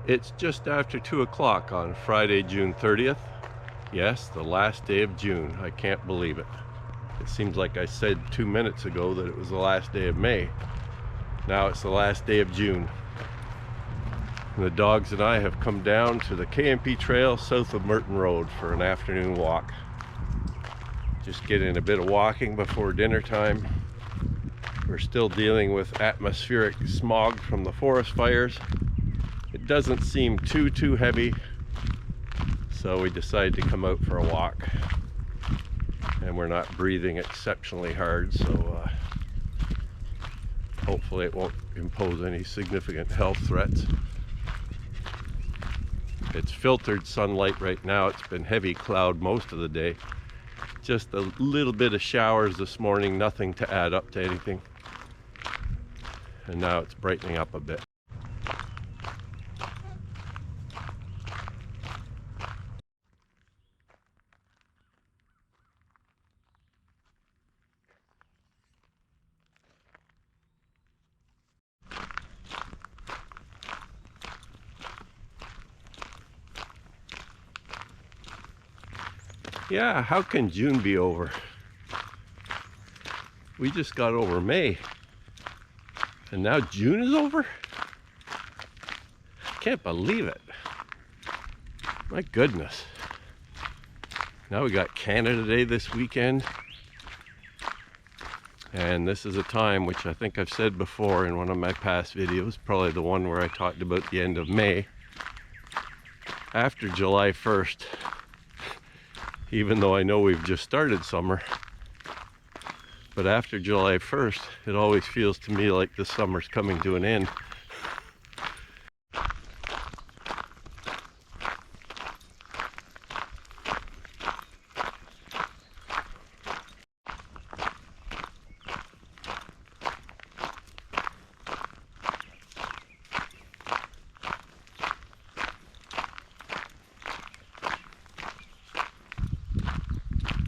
It's just after 2 o'clock on Friday, June 30th. Yes, the last day of June. I can't believe it. It seems like I said 2 minutes ago that it was the last day of May. Now it's the last day of June. And the dogs and I have come down to the K&P Trail south of Murton Road for an afternoon walk. Just getting a bit of walking before dinner time. We're still dealing with atmospheric smog from the forest fires. It doesn't seem too heavy, so we decided to come out for a walk. And we're not breathing exceptionally hard, so hopefully it won't impose any significant health threats. It's filtered sunlight right now. It's been heavy cloud most of the day. Just a little bit of showers this morning, nothing to add up to anything. And now it's brightening up a bit. Yeah, how can June be over? We just got over May. And now June is over? I can't believe it. My goodness. Now we got Canada Day this weekend. And this is a time which I think I've said before in one of my past videos, probably the one where I talked about the end of May. After July 1st, even though I know we've just started summer, but after July 1st, it always feels to me like the summer's coming to an end.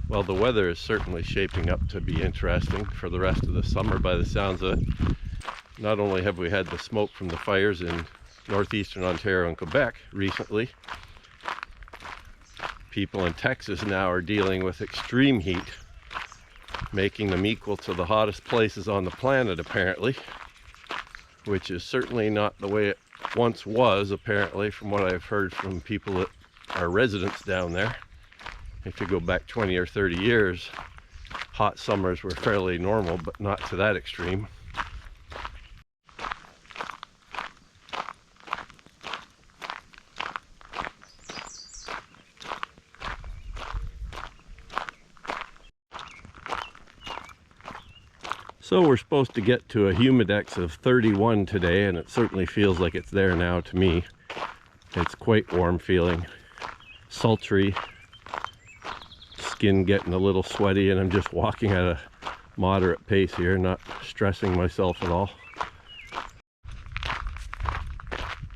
Well, the weather is certainly shaping up to be interesting for the rest of the summer by the sounds of it. Not only have we had the smoke from the fires in northeastern Ontario and Quebec recently, people in Texas now are dealing with extreme heat, making them equal to the hottest places on the planet apparently, which is certainly not the way it once was apparently from what I've heard from people that are residents down there. If you go back 20 or 30 years, hot summers were fairly normal, but not to that extreme. So we're supposed to get to a humidex of 31 today, and it certainly feels like it's there now to me. It's quite warm feeling, sultry, skin getting a little sweaty, and I'm just walking at a moderate pace here, not stressing myself at all.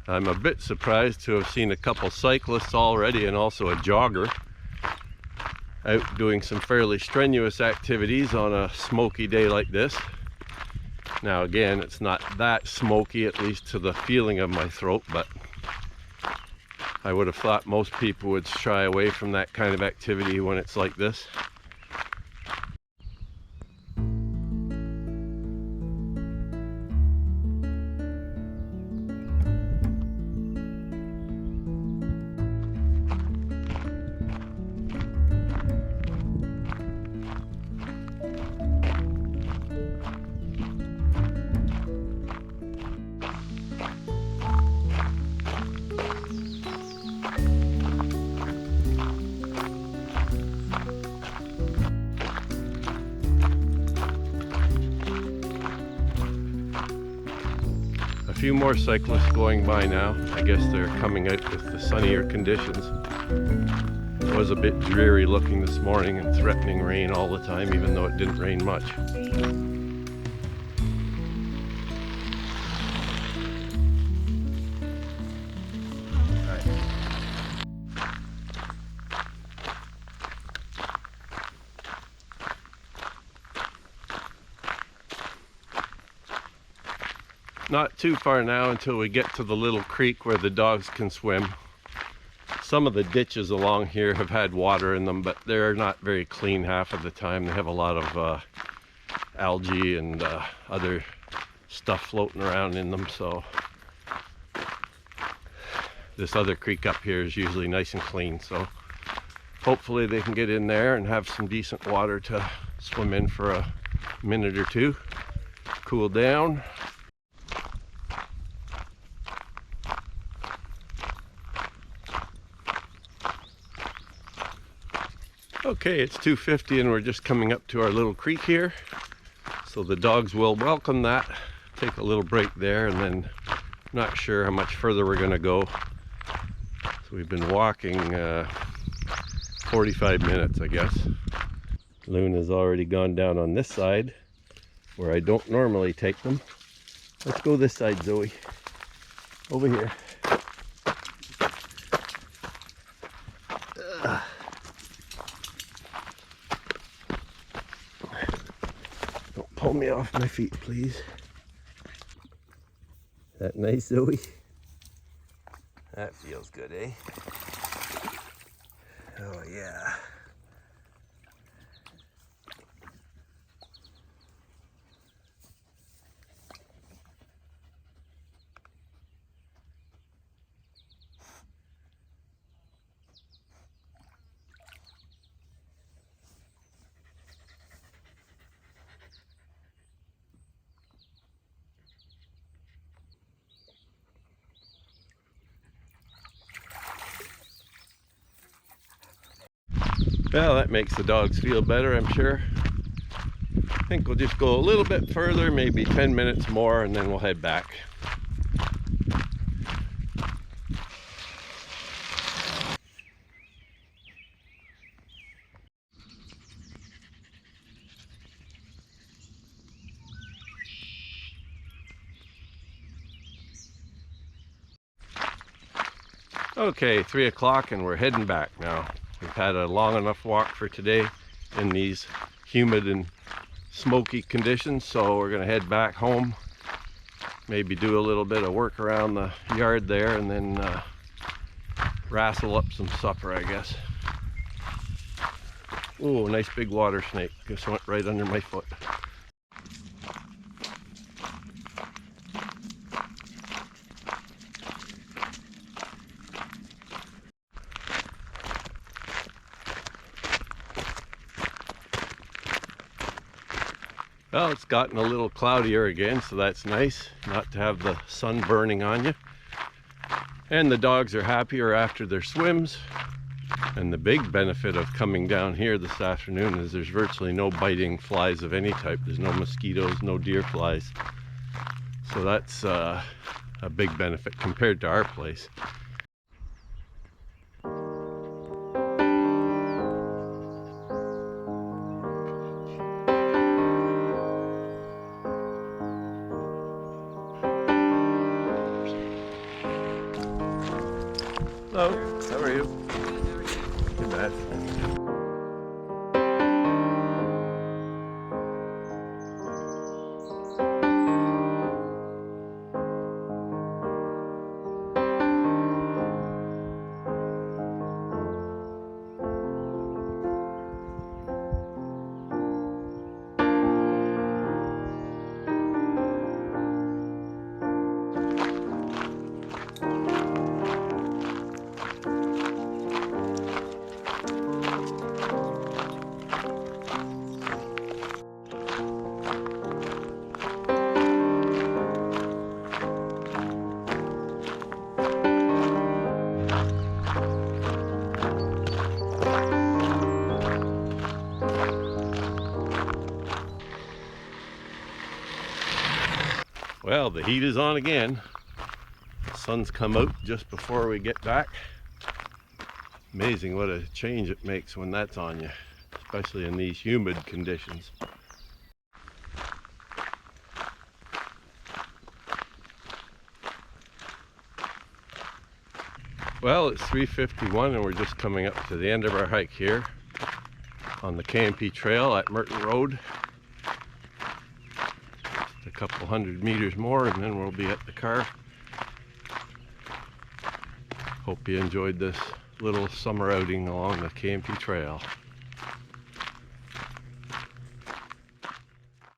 I'm a bit surprised to have seen a couple cyclists already and also a jogger out doing some fairly strenuous activities on a smoky day like this. Now again, it's not that smoky, at least to the feeling of my throat, but I would have thought most people would shy away from that kind of activity when it's like this. A few more cyclists going by now. I guess they're coming out with the sunnier conditions. It was a bit dreary looking this morning and threatening rain all the time, even though it didn't rain much. Not too far now until we get to the little creek where the dogs can swim. Some of the ditches along here have had water in them, but they're not very clean half of the time. They have a lot of algae and other stuff floating around in them, so this other creek up here is usually nice and clean, so hopefully they can get in there and have some decent water to swim in for a minute or two, cool down. Okay, it's 2:50 and we're just coming up to our little creek here, so the dogs will welcome that. Take a little break there, and then not sure how much further we're going to go. So we've been walking 45 minutes, I guess. Loon has already gone down on this side where I don't normally take them. Let's go this side, Zoe. Over here. Don't pull me off my feet, please. That nice, Zoe? That feels good, eh? Oh yeah. Well, that makes the dogs feel better, I'm sure. I think we'll just go a little bit further, maybe 10 minutes more, and then we'll head back. Okay, 3 o'clock and we're heading back now. We've had a long enough walk for today in these humid and smoky conditions, so we're gonna head back home. Maybe do a little bit of work around the yard there, and then wrestle up some supper, I guess. Oh, nice big water snake. Just went right under my foot. Well, it's gotten a little cloudier again, so that's nice not to have the sun burning on you. And the dogs are happier after their swims. And the big benefit of coming down here this afternoon is there's virtually no biting flies of any type. There's no mosquitoes, no deer flies. So that's a big benefit compared to our place. Hello, how are you? Too bad. Well, the heat is on again. The sun's come out just before we get back. Amazing what a change it makes when that's on you, especially in these humid conditions. Well, it's 3:51 and we're just coming up to the end of our hike here on the K&P Trail at Murton Road. The couple 100 meters more and then we'll be at the car. Hope you enjoyed this little summer outing along the K&P Trail.